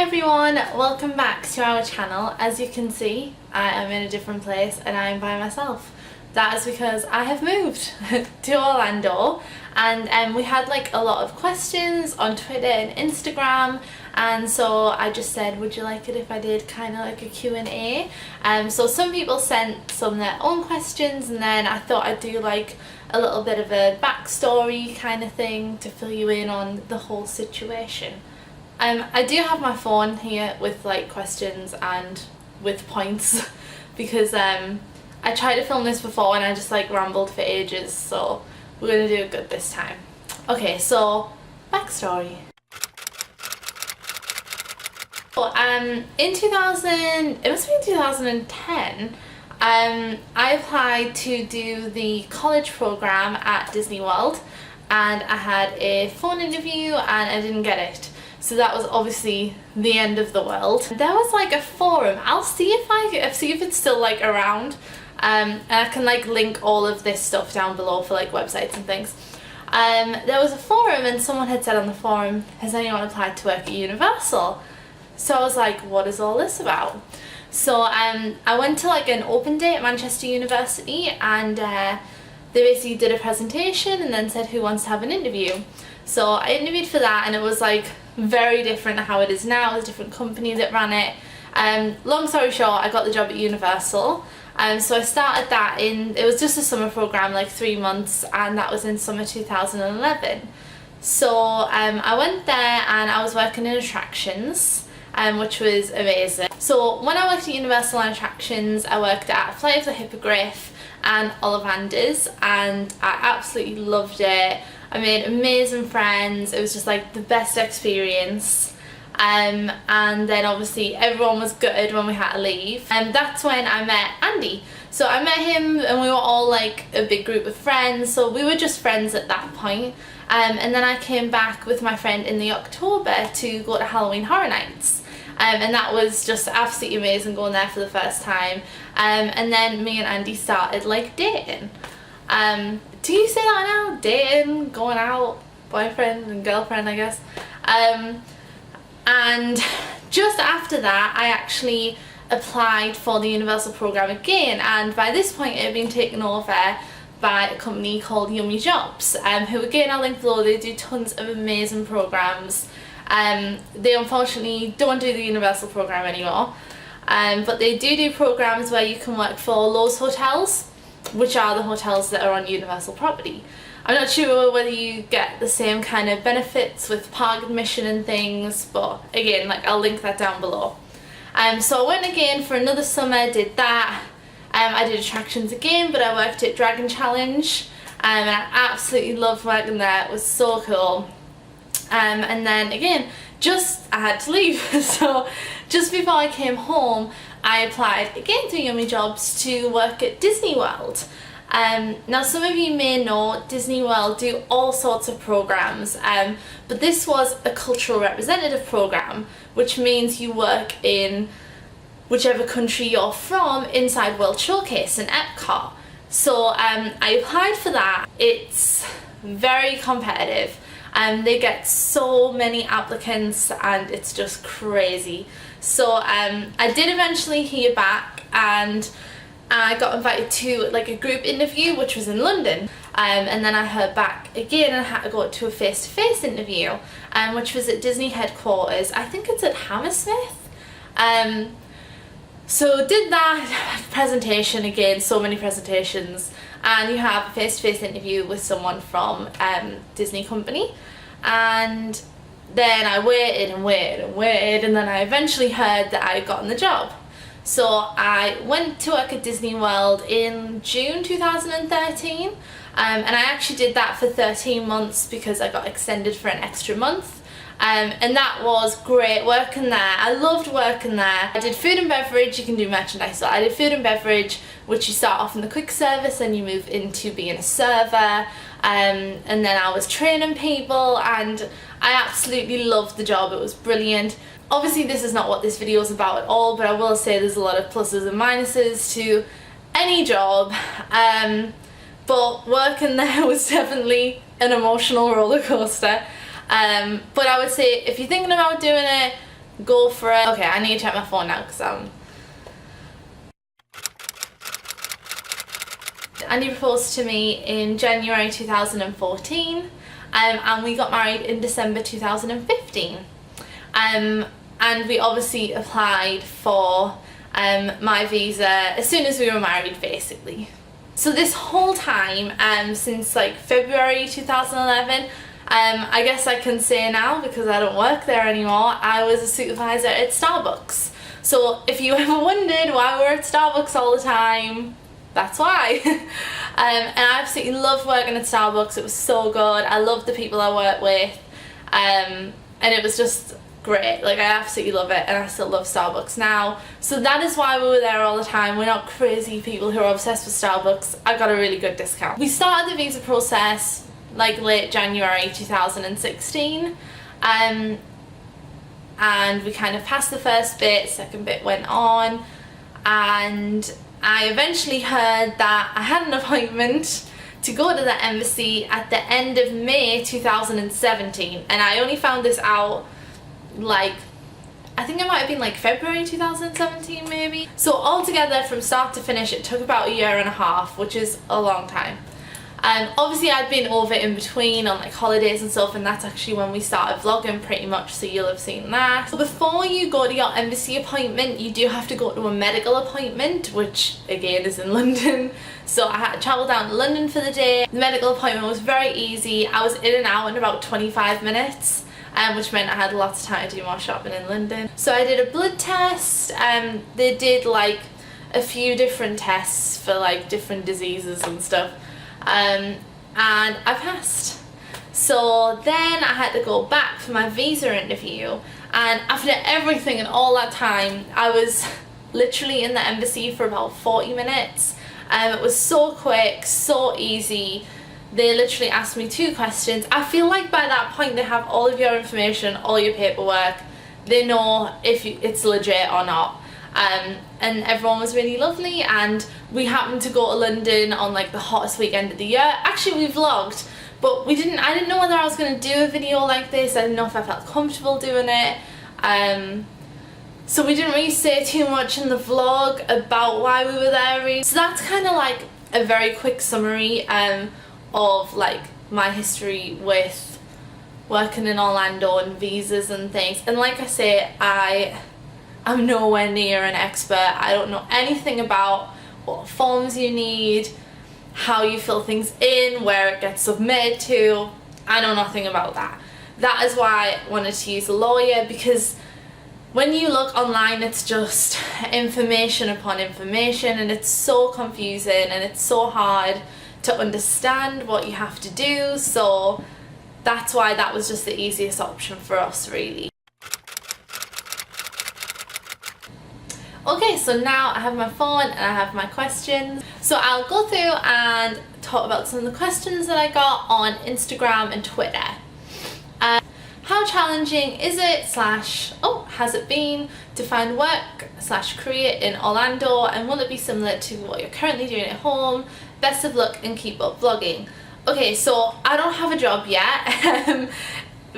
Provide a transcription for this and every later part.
everyone, welcome back to our channel. As you can see, I am in a different place and I am by myself. That is because I have moved to Orlando, and we had like a lot of questions on Twitter and Instagram, and so I just said, would you like it if I did kind of like a Q&A? So some people sent some of their own questions, and then I thought I'd do like a little bit of a backstory kind of thing to fill you in on the whole situation. I do have my phone here with like questions and with points because I tried to film this before and I just like rambled for ages, so we're gonna do it good this time. Okay, so backstory. So, in 2010, I applied to do the college program at Disney World, and I had a phone interview and I didn't get it. So that was obviously the end of the world. There was like a forum. I'll see if it's still like around, and I can like link all of this stuff down below for like websites and things. There was a forum and someone had said on the forum, has anyone applied to work at Universal? So I was like, what is all this about? So I went to like an open day at Manchester University, and they basically did a presentation and then said who wants to have an interview. So I interviewed for that, and it was like very different to how it is now. It was a different company that ran it. Long story short, I got the job at Universal. So I started that it was just a summer program, like 3 months, and that was in summer 2011. So I went there and I was working in attractions, which was amazing. So when I worked at Universal and attractions, I worked at Flight of the Hippogriff and Ollivanders, and I absolutely loved it. I made amazing friends. It was just like the best experience. And then obviously everyone was gutted when we had to leave, and that's when I met Andy. So I met him and we were all like a big group of friends, so we were just friends at that point. And then I came back with my friend in the October to go to Halloween Horror Nights, and that was just absolutely amazing going there for the first time. And then me and Andy started like dating. Do you say that now? Dating, going out, boyfriend and girlfriend, I guess. And just after that, I actually applied for the Universal program again, and by this point it had been taken over by a company called Yummy Jobs, who again I'll link below. They do tons of amazing programs. They unfortunately don't do the Universal program anymore, but they do programs where you can work for Lowe's hotels, which are the hotels that are on Universal property. I'm not sure whether you get the same kind of benefits with park admission and things, but again, like I'll link that down below. So I went again for another summer, did that. I did attractions again, but I worked at Dragon Challenge, and I absolutely loved working there. It was so cool. And then again, I had to leave. So just before I came home, I applied again to Yummy Jobs to work at Disney World. Now some of you may know Disney World do all sorts of programs, but this was a cultural representative program, which means you work in whichever country you're from inside World Showcase in Epcot. So I applied for that. It's very competitive. They get so many applicants and it's just crazy. So I did eventually hear back, and I got invited to like a group interview which was in London, and then I heard back again and I had to go to a face-to-face interview, which was at Disney headquarters. I think it's at Hammersmith. So did that presentation again, so many presentations, and you have a face-to-face interview with someone from Disney company, and then I waited and waited and waited, and then I eventually heard that I had gotten the job. So I went to work at Disney World in June 2013, and I actually did that for 13 months because I got extended for an extra month. And that was great working there. I loved working there. I did food and beverage. You can do merchandise, so I did food and beverage, which you start off in the quick service and you move into being a server, and then I was training people, and I absolutely loved the job. It was brilliant. Obviously this is not what this video is about at all, but I will say there's a lot of pluses and minuses to any job, but working there was definitely an emotional roller coaster. But I would say if you're thinking about doing it, go for it. Okay, I need to check my phone now because Andy proposed to me in January 2014, and we got married in December 2015. And we obviously applied for my visa as soon as we were married, basically. So this whole time, since like February 2011, I guess I can say now, because I don't work there anymore, I was a supervisor at Starbucks. So if you ever wondered why we're at Starbucks all the time, that's why. And I absolutely loved working at Starbucks. It was so good. I loved the people I worked with, and it was just great. Like, I absolutely love it, and I still love Starbucks now. So that is why we were there all the time. We're not crazy people who are obsessed with Starbucks. I got a really good discount. We started the visa process like late January 2016, and we kind of passed the first bit, second bit went on, and I eventually heard that I had an appointment to go to the embassy at the end of May 2017, and I only found this out like, I think it might have been like February 2017 maybe. So altogether, from start to finish, it took about a year and a half, which is a long time. Obviously I'd been over in between on like holidays and stuff, and that's actually when we started vlogging pretty much, so you'll have seen that. So before you go to your embassy appointment, you do have to go to a medical appointment, which again is in London. So I had to travel down to London for the day. The medical appointment was very easy. I was in and out in about 25 minutes. Which meant I had lots of time to do more shopping in London. So I did a blood test, they did like a few different tests for like different diseases and stuff, and I passed. So then I had to go back for my visa interview, and after everything and all that time, I was literally in the embassy for about 40 minutes. It was so quick, so easy. They literally asked me 2 questions. I feel like by that point they have all of your information, all your paperwork. They know if it's legit or not. And everyone was really lovely, and we happened to go to London on like the hottest weekend of the year. Actually, we vlogged, but I didn't know whether I was going to do a video like this. I didn't know if I felt comfortable doing it. So we didn't really say too much in the vlog about why we were there really. So that's kind of like a very quick summary of like my history with working in Orlando and visas and things. And like I say, I'm nowhere near an expert. I don't know anything about what forms you need, how you fill things in, where it gets submitted to. I know nothing about that. That is why I wanted to use a lawyer, because when you look online, it's just information upon information, and it's so confusing and it's so hard to understand what you have to do. So that's why that was just the easiest option for us, really. Okay, so now I have my phone and I have my questions. So I'll go through and talk about some of the questions that I got on Instagram and Twitter. How challenging is it has it been to find work career in Orlando, and will it be similar to what you're currently doing at home? Best of luck and keep up vlogging. Okay, so I don't have a job yet.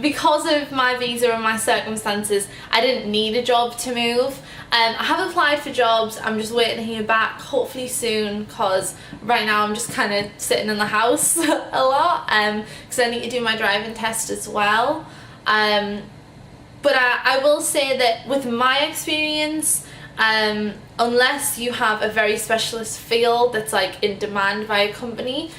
Because of my visa and my circumstances, I didn't need a job to move. I have applied for jobs. I'm just waiting to hear back, hopefully soon, because right now I'm just kind of sitting in the house a lot, because I need to do my driving test as well. But I will say that with my experience, unless you have a very specialist field that's like in demand by a company,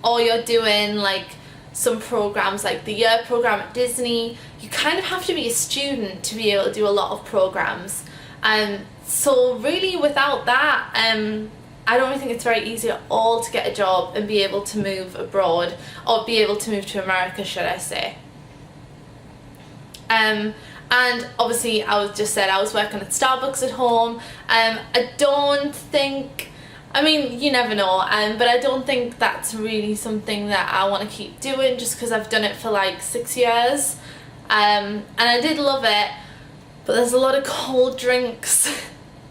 or you're doing like some programs like the year program at Disney, you kind of have to be a student to be able to do a lot of programs. So really without that, I don't really think it's very easy at all to get a job and be able to move abroad, or be able to move to America, should I say. And obviously I was working at Starbucks at home. I don't think, I mean, you never know, but I don't think that's really something that I want to keep doing, just because I've done it for like 6 years, and I did love it, but there's a lot of cold drinks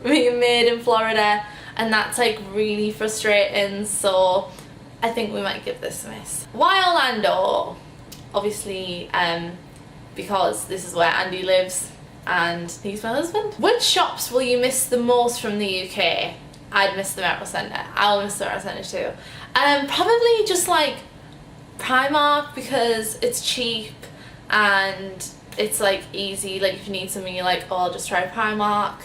being made in Florida, and that's like really frustrating, so I think we might give this a miss. Why Orlando? Obviously because this is where Andy lives. and he's my husband. Which shops will you miss the most from the UK? I'd miss the Metro Centre. I'll miss the Metro Centre too. Probably just like Primark, because it's cheap and it's like easy. Like if you need something, you're like, oh, I'll just try Primark.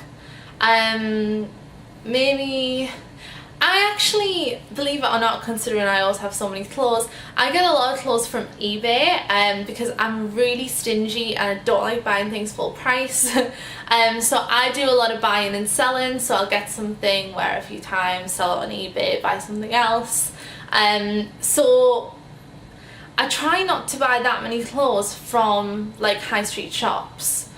Maybe, I actually, believe it or not, considering I always have so many clothes, I get a lot of clothes from eBay because I'm really stingy and I don't like buying things full price. So I do a lot of buying and selling, so I'll get something, wear it a few times, sell it on eBay, buy something else. So I try not to buy that many clothes from like high street shops.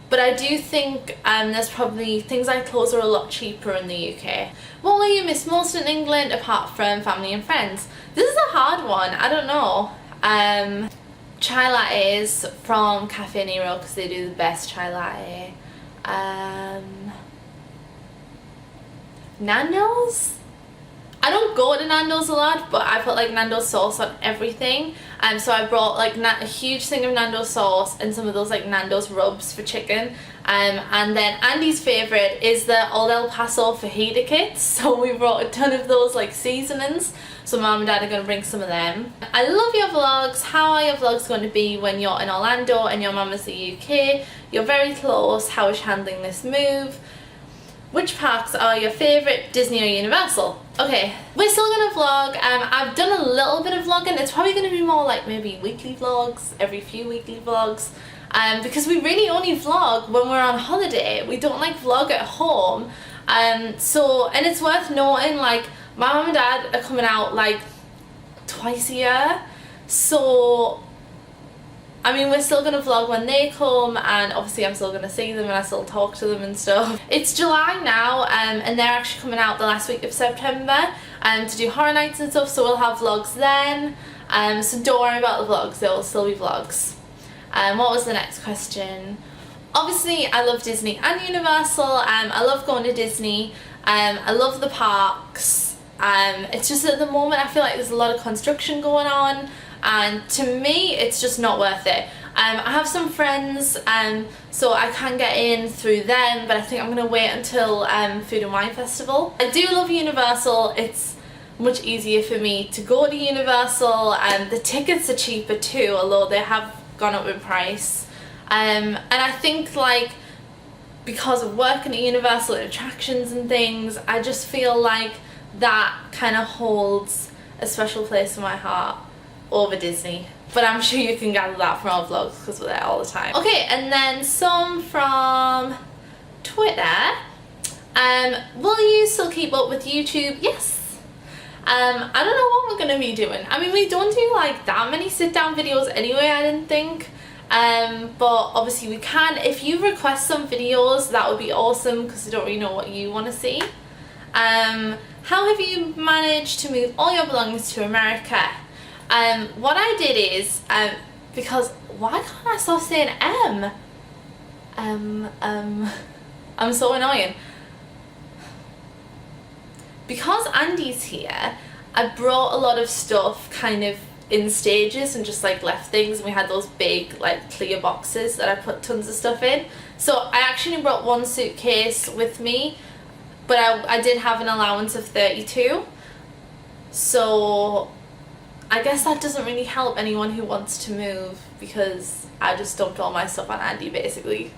But I do think there's probably things like clothes are a lot cheaper in the UK. What will you miss most in England apart from family and friends? This is a hard one, I don't know. Chai lattes from Cafe Nero because they do the best chai latte. Nando's? I don't go to Nando's a lot, but I put like Nando's sauce on everything. So I brought like a huge thing of Nando's sauce and some of those like Nando's rubs for chicken. And then Andy's favourite is the Old El Paso fajita kits. So we brought a ton of those like seasonings. So Mum and Dad are going to bring some of them. I love your vlogs. How are your vlogs going to be when you're in Orlando and your mum is the UK? You're very close. How is she handling this move? Which parks are your favourite, Disney or Universal? Okay, we're still gonna vlog. I've done a little bit of vlogging. It's probably gonna be more like maybe weekly vlogs, every few weekly vlogs. Because we really only vlog when we're on holiday. We don't like vlog at home. And it's worth noting, like, my mum and dad are coming out like twice a year. So I mean, we're still going to vlog when they come, and obviously I'm still going to see them and I still talk to them and stuff. It's July now, and they're actually coming out the last week of September to do horror nights and stuff, so we'll have vlogs then. So don't worry about the vlogs, there will still be vlogs. What was the next question? Obviously I love Disney and Universal. I love going to Disney. I love the parks. It's just at the moment I feel like there's a lot of construction going on, and to me it's just not worth it. I have some friends, so I can get in through them, but I think I'm going to wait until Food and Wine Festival. I do love Universal. It's much easier for me to go to Universal, and the tickets are cheaper too, although they have gone up in price. And I think, like, because of working at Universal and attractions and things, I just feel like that kind of holds a special place in my heart over Disney. But I'm sure you can gather that from our vlogs because we're there all the time. Okay, and then some from Twitter. Will you still keep up with YouTube? Yes. I don't know what we're going to be doing. I mean, we don't do like that many sit down videos anyway, I didn't think. But obviously we can. If you request some videos, that would be awesome, because I don't really know what you want to see. How have you managed to move all your belongings to America? What I did is, because why can't I stop saying M? I'm so annoying. Because Andy's here, I brought a lot of stuff kind of in stages and just like left things, and we had those big like clear boxes that I put tons of stuff in. So I actually brought one suitcase with me, but I did have an allowance of 32. So I guess that doesn't really help anyone who wants to move, because I just dumped all my stuff on Andy basically.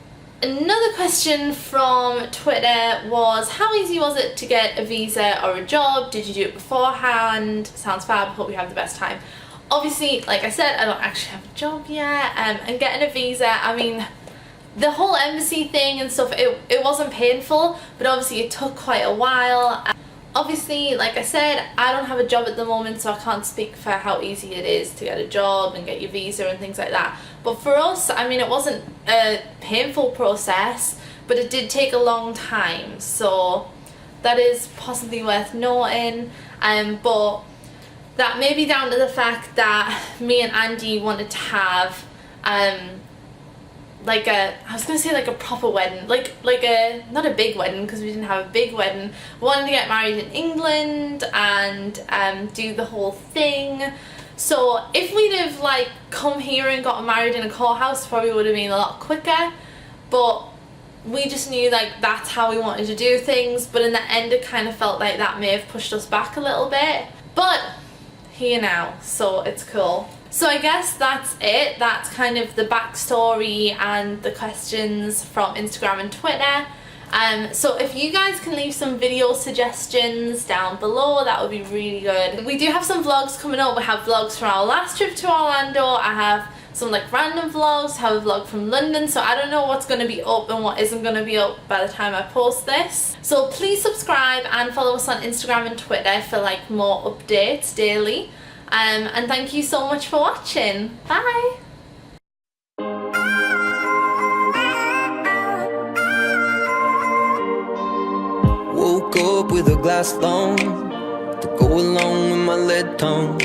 Another question from Twitter was, how easy was it to get a visa or a job? Did you do it beforehand? Sounds fab, hope you have the best time. Obviously, like I said, I don't actually have a job yet, and getting a visa, I mean, the whole embassy thing and stuff, it wasn't painful, but obviously it took quite a while. Obviously, like I said, I don't have a job at the moment, so I can't speak for how easy it is to get a job and get your visa and things like that. But for us, I mean, it wasn't a painful process, but it did take a long time, so that is possibly worth noting. But that may be down to the fact that me and Andy wanted to have like a, I was gonna say like a proper wedding, like a, not a big wedding because we didn't have a big wedding. We wanted to get married in England and do the whole thing. So if we'd have like come here and got married in a courthouse, probably would have been a lot quicker. but we just knew like that's how we wanted to do things. But in the end it kind of felt like that may have pushed us back a little bit, but here now, so it's cool. So I guess that's it. That's kind of the backstory and the questions from Instagram and Twitter. So if you guys can leave some video suggestions down below, that would be really good. We do have some vlogs coming up. We have vlogs from our last trip to Orlando. I have some like random vlogs, I have a vlog from London, so I don't know what's going to be up and what isn't going to be up by the time I post this. So please subscribe and follow us on Instagram and Twitter for like more updates daily. And thank you so much for watching. Bye! Woke up with a glass lung to go along with my lead tongue.